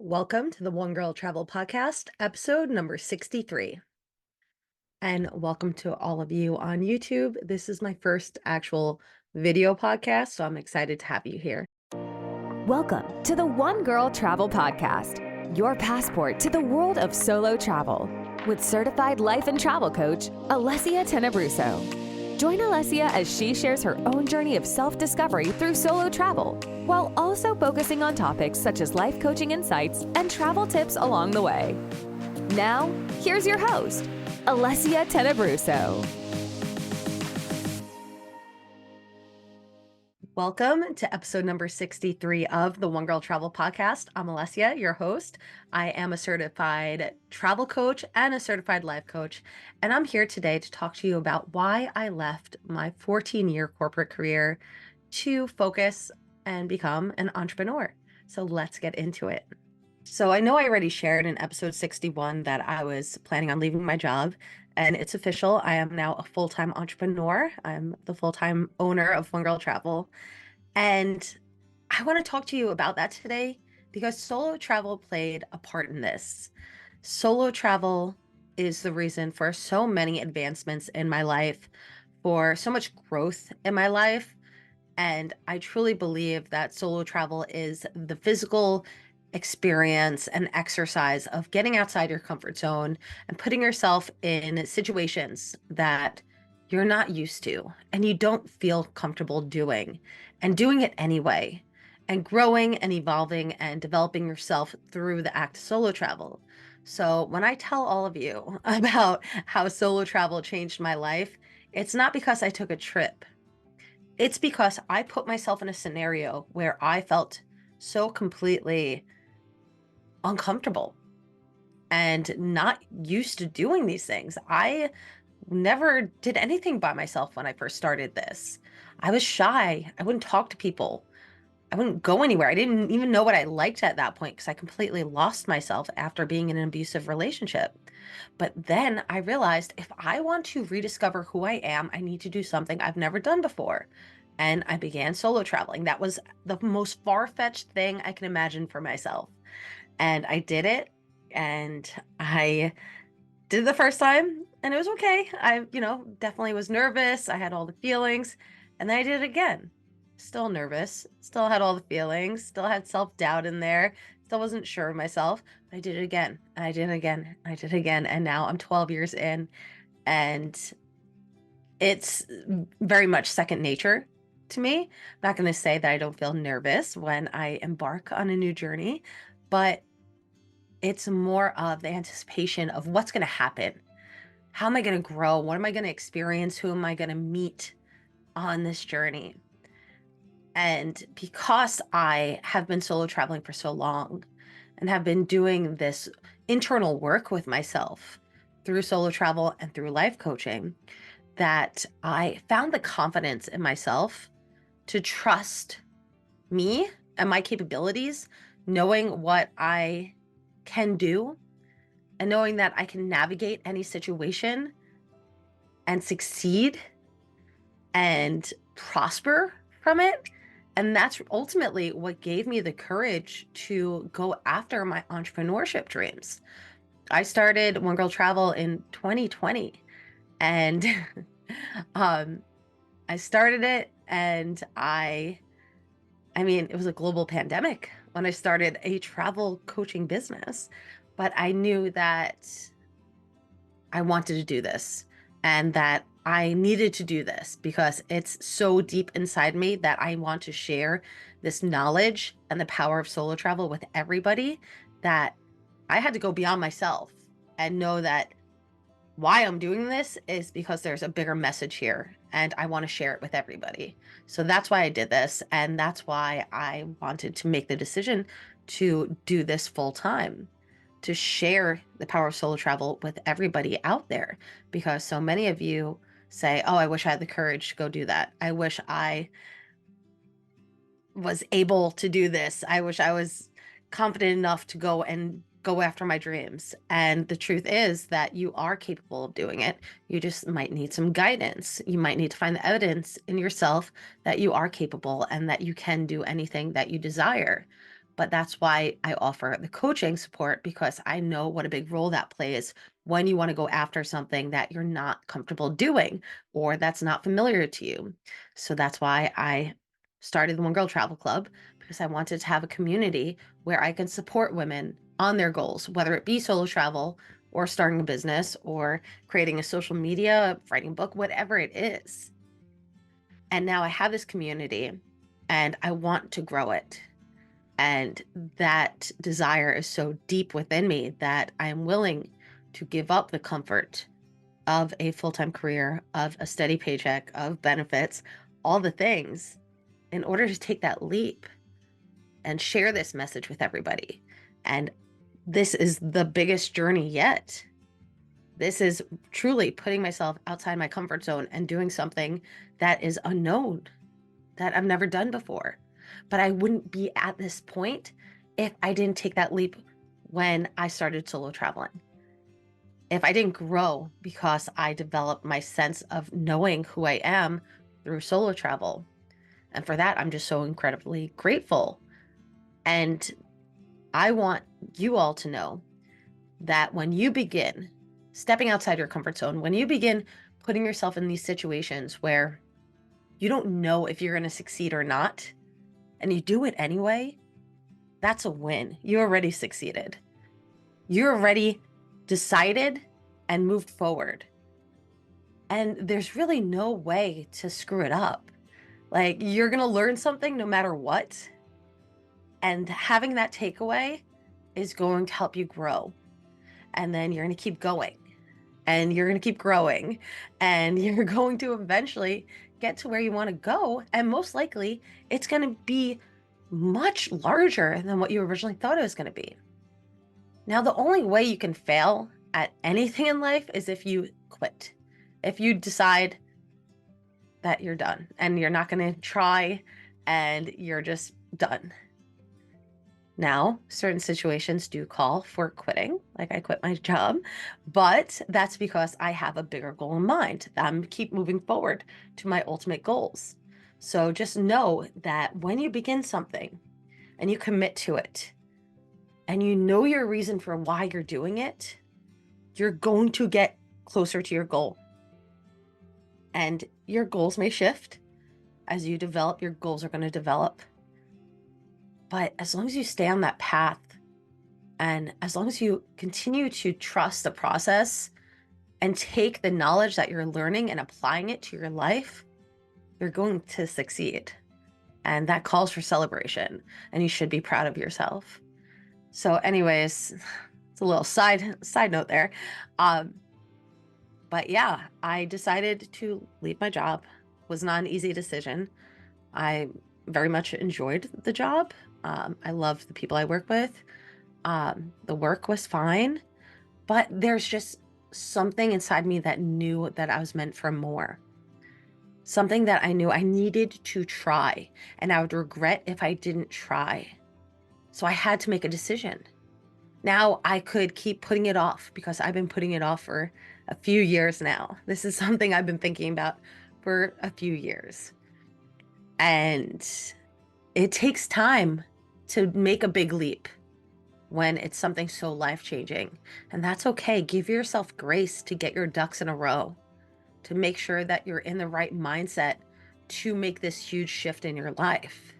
Welcome to the One Girl Travel Podcast, episode number 63. And welcome to all of you on YouTube. This is my first actual video podcast, so I'm excited to have you here. Welcome to the One Girl Travel Podcast, your passport to the world of solo travel, with certified life and travel coach, Alessia Tenebruso. Join Alessia as she shares her own journey of self-discovery through solo travel, while also focusing on topics such as life coaching insights and travel tips along the way. Now, here's your host, Alessia Tenebruso. Welcome to episode number 63 of the One Girl Travel Podcast. I'm Alessia, your host. I am a certified travel coach and a certified life coach, and I'm here today to talk to you about why I left my 14-year corporate career to focus and become an entrepreneur. So let's get into it. So I know I already shared in episode 61 that I was planning on leaving my job, and it's official. I am now a full-time entrepreneur. I'm the full-time owner of One Girl Travel. And I want to talk to you about that today because solo travel played a part in this. Solo travel is the reason for so many advancements in my life, for so much growth in my life. And I truly believe that solo travel is the physical experience and exercise of getting outside your comfort zone and putting yourself in situations that you're not used to and you don't feel comfortable doing, and doing it anyway, and growing and evolving and developing yourself through the act of solo travel. So when I tell all of you about how solo travel changed my life, it's not because I took a trip. It's because I put myself in a scenario where I felt so completely uncomfortable and not used to doing these things. I never did anything by myself when I first started this. I was shy. I wouldn't talk to people. I wouldn't go anywhere. I didn't even know what I liked at that point because I completely lost myself after being in an abusive relationship. But then I realized if I want to rediscover who I am, I need to do something I've never done before. And I began solo traveling. That was the most far-fetched thing I can imagine for myself. And I did it. And I did it the first time and it was okay. I, definitely was nervous. I had all the feelings. And then I did it again. Still nervous, still had all the feelings, still had self-doubt in there, still wasn't sure of myself. But I did it again, and I did it again, and I did it again. And now I'm 12 years in, and it's very much second nature to me. I'm not going to say that I don't feel nervous when I embark on a new journey, but it's more of the anticipation of what's going to happen. How am I going to grow? What am I going to experience? Who am I going to meet on this journey? And because I have been solo traveling for so long and have been doing this internal work with myself through solo travel and through life coaching, that I found the confidence in myself to trust me and my capabilities, knowing what I can do and knowing that I can navigate any situation and succeed and prosper from it. And that's ultimately what gave me the courage to go after my entrepreneurship dreams. I started One Girl Travel in 2020, and I started it, and I mean, it was a global pandemic when I started a travel coaching business, but I knew that I wanted to do this and that I needed to do this because it's so deep inside me that I want to share this knowledge and the power of solo travel with everybody, that I had to go beyond myself and know that why I'm doing this is because there's a bigger message here and I want to share it with everybody. So that's why I did this. And that's why I wanted to make the decision to do this full time, to share the power of solo travel with everybody out there, because so many of you say, oh, I wish I had the courage to go do that. I wish I was able to do this. I wish I was confident enough to go after my dreams. And the truth is that you are capable of doing it. You just might need some guidance. You might need to find the evidence in yourself that you are capable and that you can do anything that you desire. But that's why I offer the coaching support, because I know what a big role that plays when you want to go after something that you're not comfortable doing or that's not familiar to you. So that's why I started the One Girl Travel Club, because I wanted to have a community where I can support women on their goals, whether it be solo travel or starting a business or creating a social media, writing a book, whatever it is. And now I have this community and I want to grow it. And that desire is so deep within me that I am willing to give up the comfort of a full-time career, of a steady paycheck, of benefits, all the things, in order to take that leap and share this message with everybody. And this is the biggest journey yet. This is truly putting myself outside my comfort zone and doing something that is unknown, that I've never done before. But I wouldn't be at this point if I didn't take that leap when I started solo traveling. If I didn't grow because I developed my sense of knowing who I am through solo travel. And for that, I'm just so incredibly grateful. And I want you all to know that when you begin stepping outside your comfort zone, when you begin putting yourself in these situations where you don't know if you're going to succeed or not, and you do it anyway, that's a win. You already succeeded. You already decided and moved forward. And there's really no way to screw it up. Like, you're going to learn something no matter what. And having that takeaway is going to help you grow. And then you're going to keep going. And you're going to keep growing. And you're going to eventually get to where you want to go. And most likely, it's going to be much larger than what you originally thought it was going to be. Now, the only way you can fail at anything in life is if you quit. If you decide that you're done and you're not going to try and you're just done. Now, certain situations do call for quitting, like I quit my job, but that's because I have a bigger goal in mind. I'm keep moving forward to my ultimate goals. So just know that when you begin something and you commit to it and you know your reason for why you're doing it, you're going to get closer to your goal. And your goals may shift as you develop, your goals are going to develop. But as long as you stay on that path and as long as you continue to trust the process and take the knowledge that you're learning and applying it to your life, you're going to succeed. And that calls for celebration, and you should be proud of yourself. So anyways, it's a little side note there. But yeah, I decided to leave my job. It was not an easy decision. I very much enjoyed the job. I love the people I work with. The work was fine, but there's just something inside me that knew that I was meant for more. Something that I knew I needed to try, and I would regret if I didn't try. So I had to make a decision. Now I could keep putting it off because I've been putting it off for a few years now. This is something I've been thinking about for a few years. And it takes time to make a big leap when it's something so life-changing. And that's okay. Give yourself grace to get your ducks in a row, to make sure that you're in the right mindset to make this huge shift in your life.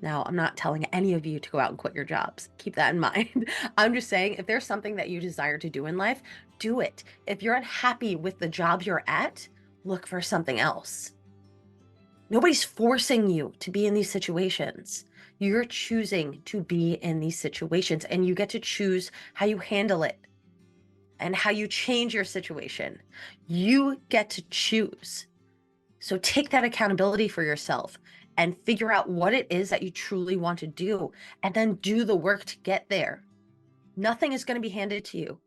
Now, I'm not telling any of you to go out and quit your jobs. Keep that in mind. I'm just saying, if there's something that you desire to do in life, do it. If you're unhappy with the job you're at, look for something else. Nobody's forcing you to be in these situations. You're choosing to be in these situations, and you get to choose how you handle it and how you change your situation. You get to choose. So take that accountability for yourself and figure out what it is that you truly want to do, and then do the work to get there. Nothing is going to be handed to you.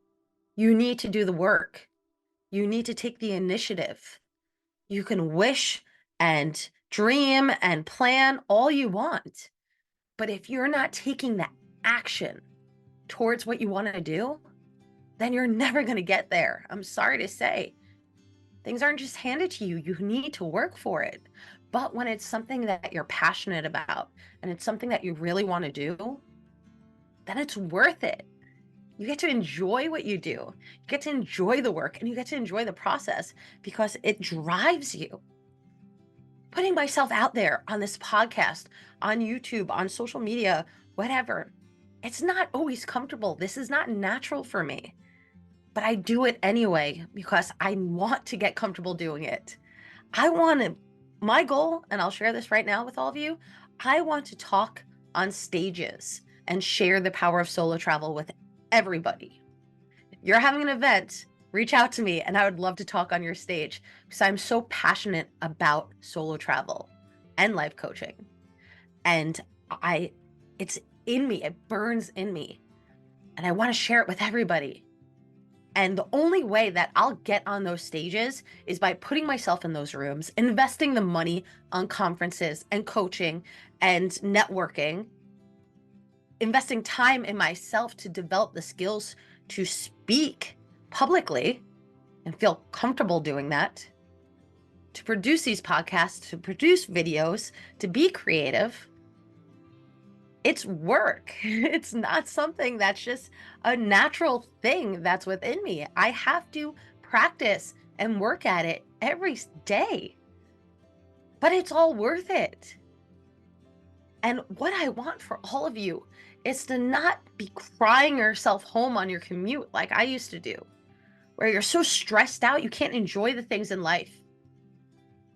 You need to do the work. You need to take the initiative. You can wish and dream and plan all you want. But if you're not taking the action towards what you want to do, then you're never going to get there. I'm sorry to say. Things aren't just handed to you. You need to work for it. But when it's something that you're passionate about and it's something that you really want to do, then it's worth it. You get to enjoy what you do. You get to enjoy the work, and you get to enjoy the process because it drives you. Putting myself out there on this podcast, on YouTube, on social media, whatever, it's not always comfortable. This is not natural for me, but I do it anyway because I want to get comfortable doing it. I want to, my goal, and I'll share this right now with all of you, I want to talk on stages and share the power of solo travel with everybody. If you're having an event, reach out to me and I would love to talk on your stage because I'm so passionate about solo travel and life coaching. And it's in me, it burns in me, and I want to share it with everybody. And the only way that I'll get on those stages is by putting myself in those rooms, investing the money on conferences and coaching and networking, investing time in myself to develop the skills to speak publicly and feel comfortable doing that, to produce these podcasts, to produce videos, to be creative. It's work. It's not something that's just a natural thing that's within me. I have to practice and work at it every day, but it's all worth it. And what I want for all of you is to not be crying yourself home on your commute like I used to do, where you're so stressed out you can't enjoy the things in life,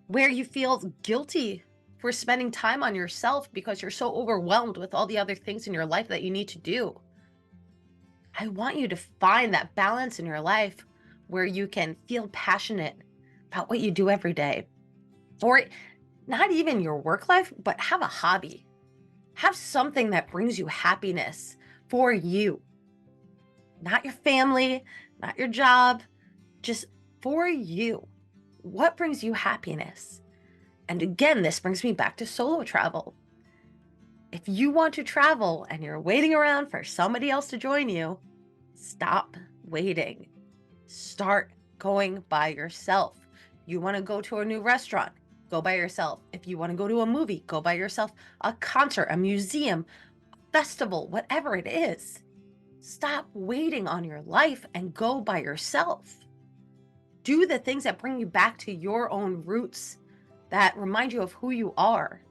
where you feel guilty for spending time on yourself because you're so overwhelmed with all the other things in your life that you need to do. I want you to find that balance in your life where you can feel passionate about what you do every day, or not even your work life, but have a hobby. Have something that brings you happiness for you, not your family, not your job, just for you. What brings you happiness? And again, this brings me back to solo travel. If you want to travel and you're waiting around for somebody else to join you, stop waiting. Start going by yourself. You want to go to a new restaurant, go by yourself. If you want to go to a movie, go by yourself. A concert, a museum, a festival, whatever it is. Stop waiting on your life and go by yourself. Do the things that bring you back to your own roots, that remind you of who you are,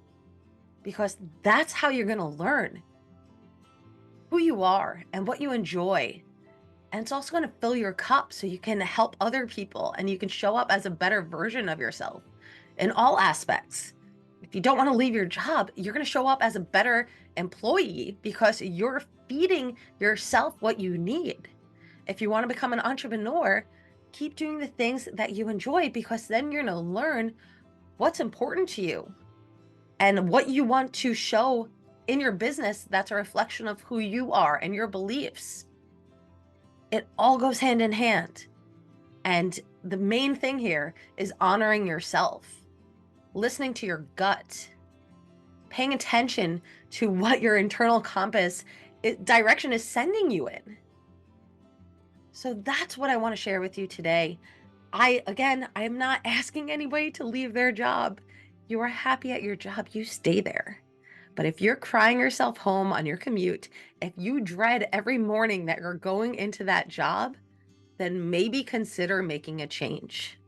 because that's how you're going to learn who you are and what you enjoy. And it's also going to fill your cup so you can help other people and you can show up as a better version of yourself in all aspects. If you don't want to leave your job, you're going to show up as a better employee because you're feeding yourself what you need. If you want to become an entrepreneur, keep doing the things that you enjoy, because then you're going to learn what's important to you and what you want to show in your business that's a reflection of who you are and your beliefs. It all goes hand in hand. And the main thing here is honoring yourself, listening to your gut, paying attention to what your internal compass direction is sending you in. So that's what I want to share with you today. I am not asking anybody to leave their job. You are happy at your job, you stay there. But if you're crying yourself home on your commute, if you dread every morning that you're going into that job, then maybe consider making a change.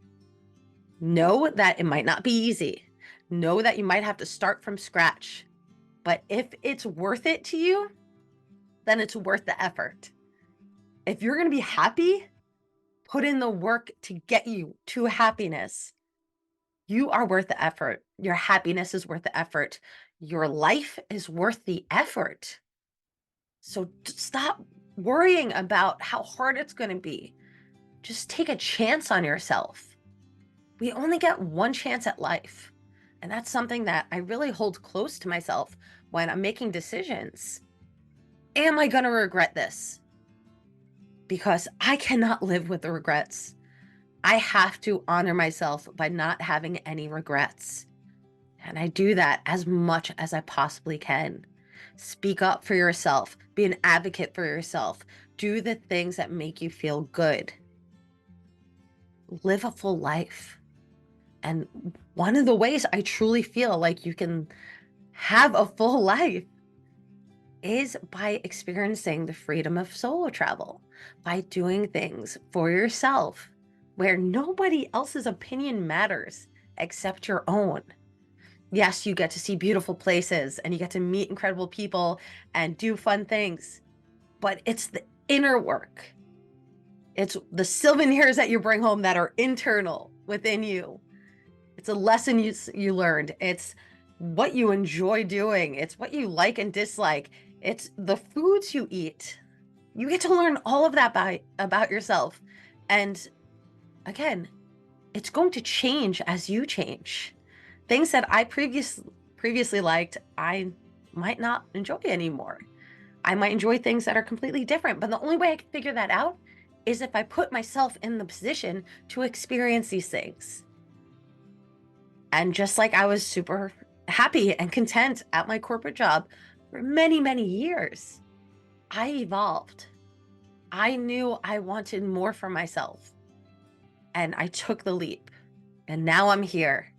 Know that it might not be easy. Know that you might have to start from scratch. But if it's worth it to you, then it's worth the effort. If you're going to be happy, put in the work to get you to happiness. You are worth the effort. Your happiness is worth the effort. Your life is worth the effort. So stop worrying about how hard it's going to be. Just take a chance on yourself. We only get one chance at life. And that's something that I really hold close to myself when I'm making decisions. Am I going to regret this? Because I cannot live with the regrets. I have to honor myself by not having any regrets. And I do that as much as I possibly can. Speak up for yourself. Be an advocate for yourself. Do the things that make you feel good. Live a full life. And one of the ways I truly feel like you can have a full life is by experiencing the freedom of solo travel, by doing things for yourself where nobody else's opinion matters except your own. Yes, you get to see beautiful places and you get to meet incredible people and do fun things, but it's the inner work. It's the souvenirs that you bring home that are internal within you. It's a lesson you learned. It's what you enjoy doing. It's what you like and dislike. It's the foods you eat. You get to learn all of that about yourself. And again, it's going to change as you change. Things that I previously liked, I might not enjoy anymore. I might enjoy things that are completely different, but the only way I can figure that out is if I put myself in the position to experience these things. And just like I was super happy and content at my corporate job for many, many years, I evolved. I knew I wanted more for myself. And I took the leap. And now I'm here.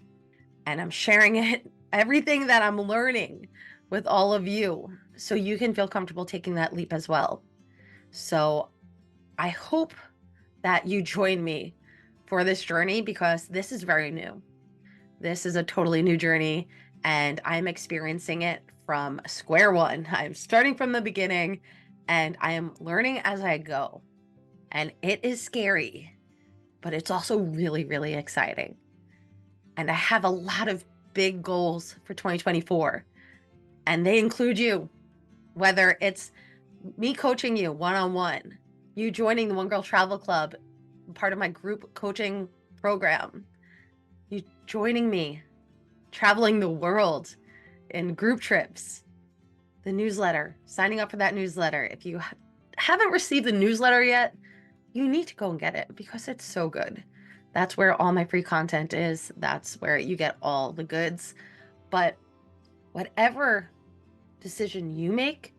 And I'm sharing it, everything that I'm learning with all of you, so you can feel comfortable taking that leap as well. So I hope that you join me for this journey, because this is very new. This is a totally new journey, and I'm experiencing it from square one. I'm starting from the beginning, and I am learning as I go. And it is scary, but it's also really, really exciting. And I have a lot of big goals for 2024, and they include you, whether it's me coaching you one-on-one, you joining the One Girl Travel Club, part of my group coaching program, you joining me, traveling the world in group trips, the newsletter, signing up for that newsletter. If you haven't received the newsletter yet, you need to go and get it, because it's so good. That's where all my free content is. That's where you get all the goods. But whatever decision you make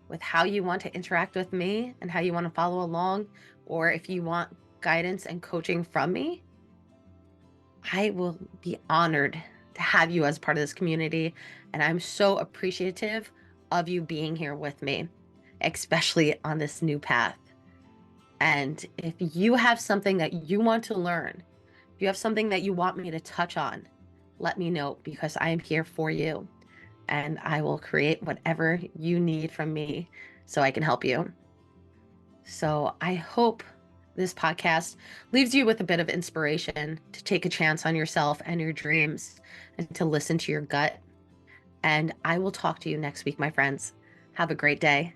with how you want to interact with me and how you want to follow along, or if you want guidance and coaching from me, I will be honored to have you as part of this community. And I'm so appreciative of you being here with me, especially on this new path. And if you have something that you want to learn, if you have something that you want me to touch on, let me know, because I am here for you. And I will create whatever you need from me so I can help you. So I hope this podcast leaves you with a bit of inspiration to take a chance on yourself and your dreams, and to listen to your gut. And I will talk to you next week, my friends. Have a great day.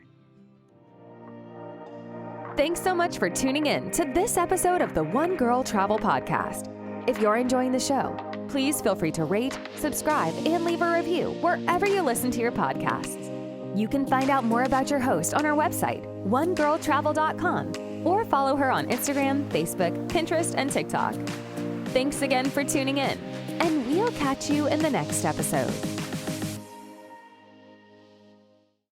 Thanks so much for tuning in to this episode of the One Girl Travel Podcast. If you're enjoying the show, please feel free to rate, subscribe, and leave a review wherever you listen to your podcasts. You can find out more about your host on our website, onegirltravel.com, or follow her on Instagram, Facebook, Pinterest, and TikTok. Thanks again for tuning in, and we'll catch you in the next episode.